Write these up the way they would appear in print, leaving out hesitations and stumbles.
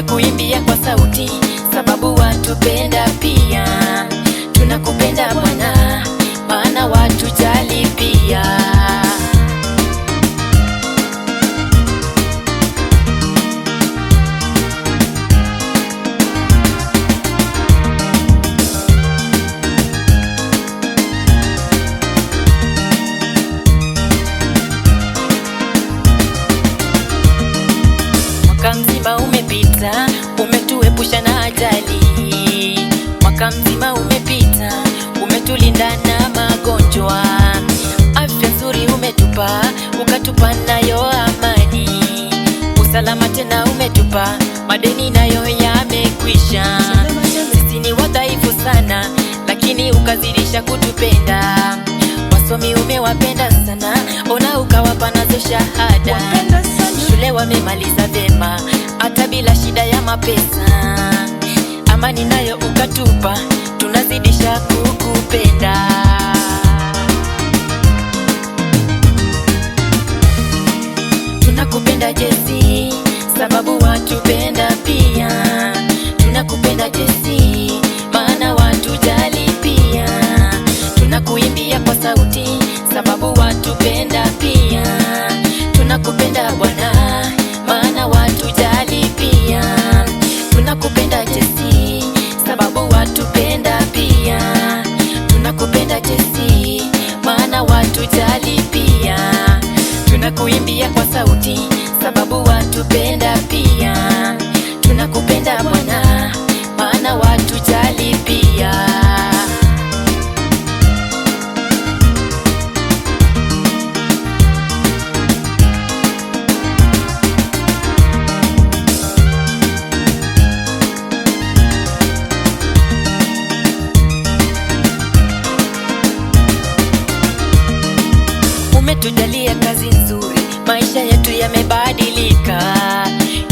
tunakuimbia kwa sauti, sababu watupenda pia. Tunakupenda Bwana, maana watujali pia. Mwaka mzima umepita, umetuepusha na ajali. Mwaka mzima umepita, umetulinda na magonjwa. Afya nzuri umetupa, ukatupa nayo amani. Usalama tena umetupa, madeni nayo yamekwisha. Sisi ni wadhaifu sana, lakini ukazidisha kutupenda. Wasomi umewapenda sana, ona ukawapa nazo shahada. Shule wamemaliza vema, hata bila shida ya mapesa. Amani nayo ukatupa, tunazidisha kukupenda. Tunakupenda Jesse, sababu watupenda pia. Tunakupenda Jesse, maana watujali pia. Tunakuimbia kwa sauti, sababu watupenda pia. Tunakupenda Bwana, maana watujali pia. Tunakupenda Jesse, sababu watupenda pia. Tunakupenda Jesse, maana watujali pia. Tunakuimbia kwa sauti, sababu watupenda pia. Tunakupenda Bwana, maana watujali pia. Umetujalia kazi nzuri, maisha yetu yamebadilika.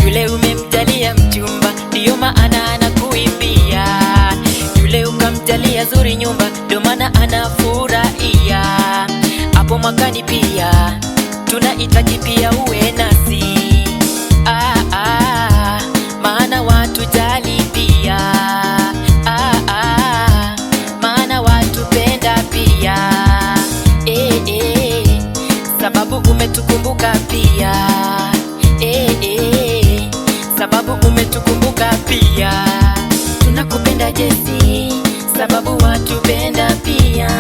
Yule umemjalia mchumba, ndiyo maana anakuimbia. Yule ukamjalia zuri nyumba, ndiyo maana anafurahia. Hapo mwakani pia tunahitaji pia uwe nasi. Maana watujali pia. Maana watupenda pia. Sababu umetukumbuka pia. Sababu umetukumbuka pia. Tunakupenda Jesse, sababu watupenda pia.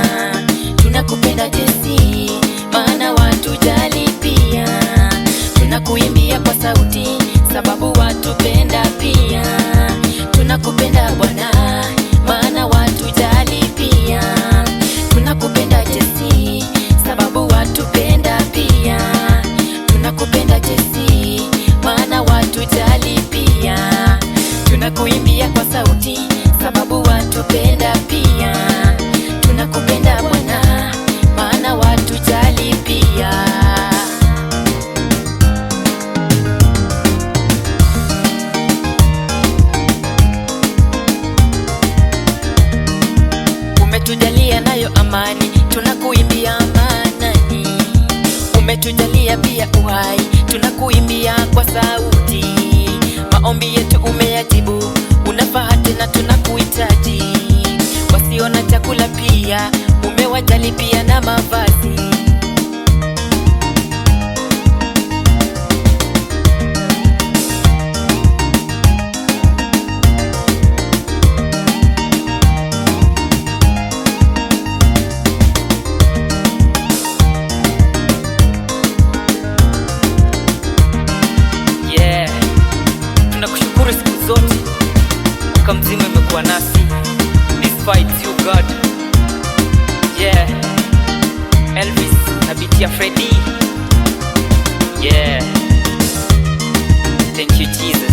Tunakupenda Jesse, maana watujali pia. Tunakuimbia kwa sauti, sababu watupenda pia. Tunakupenda Bwana, maana watujali pia. Tunakupenda Jesse, sababu watupenda pia. Tunakupenda Jesse, maana watujali pia. Tunakuimbia kwa sauti, sababu watupenda pia. Tunakupenda Bwana, maana watujali pia. Umetujalia nayo amani, tunakuimbia amanani. Umetujalia pia uhai, tunakuimbia kwa sauti. Maombi yetu umeyajibu, unafaa tena tunakuhitaji. Wasiona chakula pia, umewajali pia na mavazi. Tunakushukuru siku zote, mwaka mzima umekuwa nasi. Despite you God. Elvis na beat ya Freddy. Thank you Jesus.